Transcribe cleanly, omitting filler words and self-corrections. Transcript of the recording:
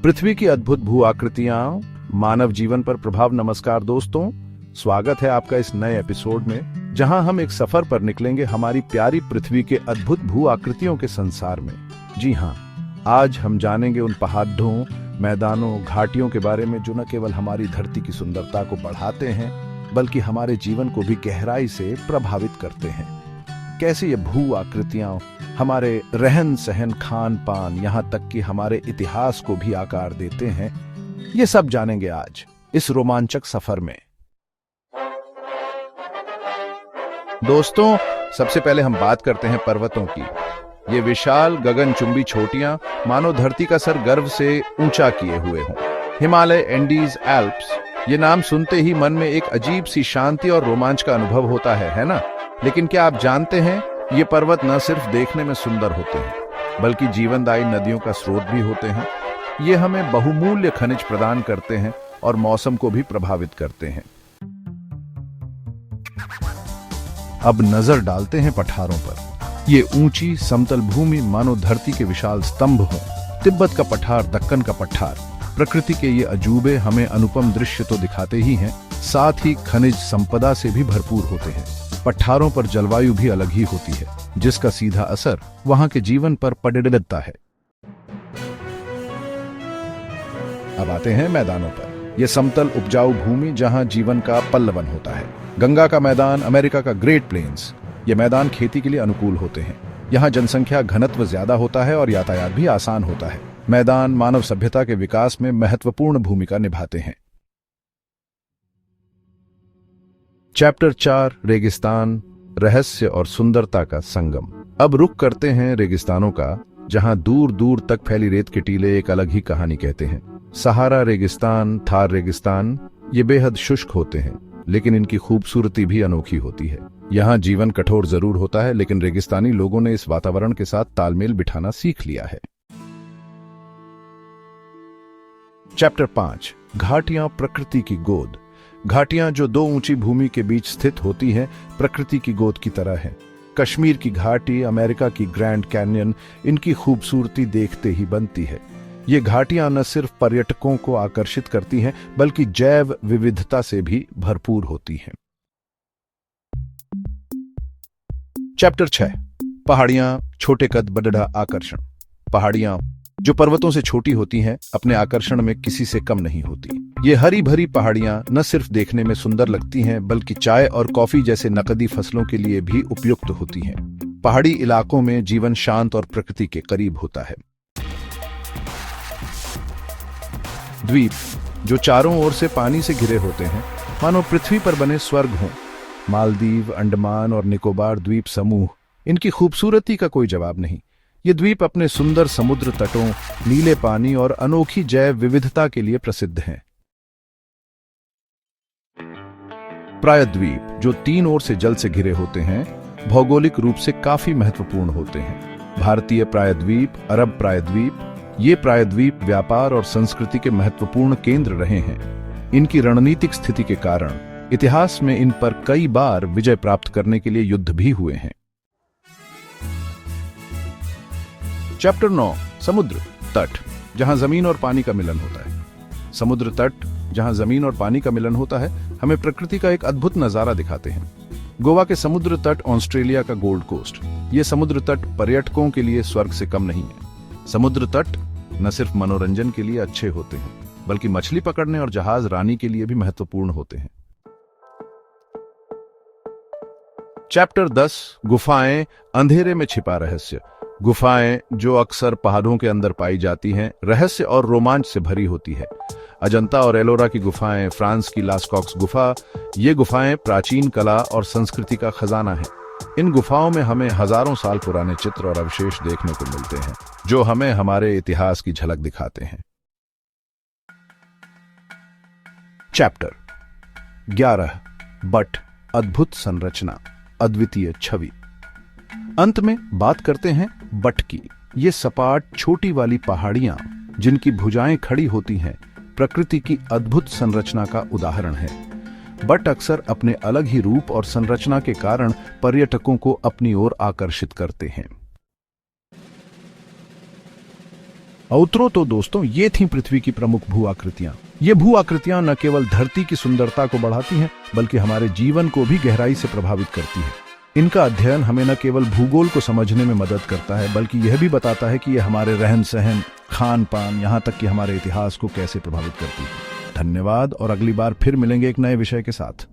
पृथ्वी की अद्भुत भू आकृतियां, मानव जीवन पर प्रभाव। नमस्कार दोस्तों, स्वागत है आपका इस नए एपिसोड में, जहां हम एक सफर पर निकलेंगे हमारी प्यारी पृथ्वी के अद्भुत भू आकृतियों के संसार में। जी हां, आज हम जानेंगे उन पहाड़ों, मैदानों, घाटियों के बारे में जो न केवल हमारी धरती की सुंदरता को बढ़ाते हैं, बल्कि हमारे जीवन को भी गहराई से प्रभावित करते हैं। कैसे ये भू आकृतियां हमारे रहन सहन, खान पान, यहाँ तक कि हमारे इतिहास को भी आकार देते हैं, ये सब जानेंगे आज इस रोमांचक सफर में। दोस्तों, सबसे पहले हम बात करते हैं पर्वतों की। ये विशाल गगनचुंबी चोटियां मानो धरती का सर गर्व से ऊंचा किए हुए हों। हिमालय, एंडीज, एल्प्स, ये नाम सुनते ही मन में एक अजीब सी शांति और रोमांच का अनुभव होता है ना? लेकिन क्या आप जानते हैं, ये पर्वत न सिर्फ देखने में सुंदर होते हैं, बल्कि जीवनदायी नदियों का स्रोत भी होते हैं। ये हमें बहुमूल्य खनिज प्रदान करते हैं और मौसम को भी प्रभावित करते हैं। अब नजर डालते हैं पठारों पर। ये ऊंची समतल भूमि मानो धरती के विशाल स्तंभ हों। तिब्बत का पठार, दक्कन का पठार, प्रकृति के ये अजूबे हमें अनुपम दृश्य तो दिखाते ही हैं, साथ ही खनिज संपदा से भी भरपूर होते हैं। पठारों पर जलवायु भी अलग ही होती है, जिसका सीधा असर वहां के जीवन पर पड़ता है। अब आते हैं मैदानों पर। यह समतल उपजाऊ भूमि जहां जीवन का पल्लवन होता है। गंगा का मैदान, अमेरिका का ग्रेट प्लेन्स, ये मैदान खेती के लिए अनुकूल होते हैं। यहाँ जनसंख्या घनत्व ज्यादा होता है और यातायात भी आसान होता है। मैदान मानव सभ्यता के विकास में महत्वपूर्ण भूमिका निभाते हैं। चैप्टर 4, रेगिस्तान, रहस्य और सुंदरता का संगम। अब रुख करते हैं रेगिस्तानों का, जहां दूर दूर तक फैली रेत के टीले एक अलग ही कहानी कहते हैं। सहारा रेगिस्तान, थार रेगिस्तान, ये बेहद शुष्क होते हैं, लेकिन इनकी खूबसूरती भी अनोखी होती है। यहाँ जीवन कठोर जरूर होता है, लेकिन रेगिस्तानी लोगों ने इस वातावरण के साथ तालमेल बिठाना सीख लिया है। चैप्टर 5, घाटियां, प्रकृति की गोद। घाटियां जो दो ऊंची भूमि के बीच स्थित होती हैं, प्रकृति की गोद की तरह हैं। कश्मीर की घाटी, अमेरिका की ग्रैंड कैन्यन, इनकी खूबसूरती देखते ही बनती है। ये घाटियां न सिर्फ पर्यटकों को आकर्षित करती हैं, बल्कि जैव विविधता से भी भरपूर होती हैं। चैप्टर 6, पहाड़ियां, छोटे कद बड़ा आकर्षण। पहाड़ियां जो पर्वतों से छोटी होती हैं, अपने आकर्षण में किसी से कम नहीं होती। ये हरी भरी पहाड़ियां न सिर्फ देखने में सुंदर लगती हैं, बल्कि चाय और कॉफी जैसे नकदी फसलों के लिए भी उपयुक्त होती हैं। पहाड़ी इलाकों में जीवन शांत और प्रकृति के करीब होता है। द्वीप जो चारों ओर से पानी से घिरे होते हैं, मानो पृथ्वी पर बने स्वर्ग हों। मालदीव, अंडमान और निकोबार द्वीप समूह, इनकी खूबसूरती का कोई जवाब नहीं। ये द्वीप अपने सुंदर समुद्र तटों, नीले पानी और अनोखी जैव विविधता के लिए प्रसिद्ध हैं। प्रायद्वीप जो तीन ओर से जल से घिरे होते हैं, भौगोलिक रूप से काफी महत्वपूर्ण होते हैं। भारतीय प्रायद्वीप, अरब प्रायद्वीप, ये प्रायद्वीप व्यापार और संस्कृति के महत्वपूर्ण केंद्र रहे हैं। इनकी रणनीतिक स्थिति के कारण इतिहास में इन पर कई बार विजय प्राप्त करने के लिए युद्ध भी हुए हैं। चैप्टर 9, समुद्र तट, जहां जमीन और पानी का मिलन होता है। समुद्र तट जहां जमीन और पानी का मिलन होता है, हमें प्रकृति का एक अद्भुत नजारा दिखाते हैं। गोवा के समुद्र तट, ऑस्ट्रेलिया का गोल्ड कोस्ट, ये समुद्र तट पर्यटकों के लिए स्वर्ग से कम नहीं है। समुद्र तट न सिर्फ मनोरंजन के लिए अच्छे होते हैं, बल्कि मछली पकड़ने और जहाज रानी के लिए भी महत्वपूर्ण होते हैं। चैप्टर 10, गुफाएं, अंधेरे में छिपा रहस्य। गुफाएं जो अक्सर पहाड़ों के अंदर पाई जाती हैं, रहस्य और रोमांच से भरी होती है। अजंता और एलोरा की गुफाएं, फ्रांस की लास्कॉक्स गुफा, ये गुफाएं प्राचीन कला और संस्कृति का खजाना है। इन गुफाओं में हमें हजारों साल पुराने चित्र और अवशेष देखने को मिलते हैं, जो हमें हमारे इतिहास की झलक दिखाते हैं। चैप्टर 11, बट, अद्भुत संरचना, अद्वितीय छवि। अंत में बात करते हैं बट की। ये सपाट छोटी वाली पहाड़ियां, जिनकी भुजाएं खड़ी होती हैं, प्रकृति की अद्भुत संरचना का उदाहरण है। बट अक्सर अपने अलग ही रूप और संरचना के कारण पर्यटकों को अपनी ओर आकर्षित करते हैं। उतरो तो दोस्तों, ये थी पृथ्वी की प्रमुख भू आकृतियां। ये भू आकृतियां न केवल धरती की सुंदरता को बढ़ाती हैं, बल्कि हमारे जीवन को भी गहराई से प्रभावित करती है। इनका अध्ययन हमें न केवल भूगोल को समझने में मदद करता है, बल्कि यह भी बताता है कि यह हमारे रहन सहन, खान पान, यहाँ तक कि हमारे इतिहास को कैसे प्रभावित करती है। धन्यवाद, और अगली बार फिर मिलेंगे एक नए विषय के साथ।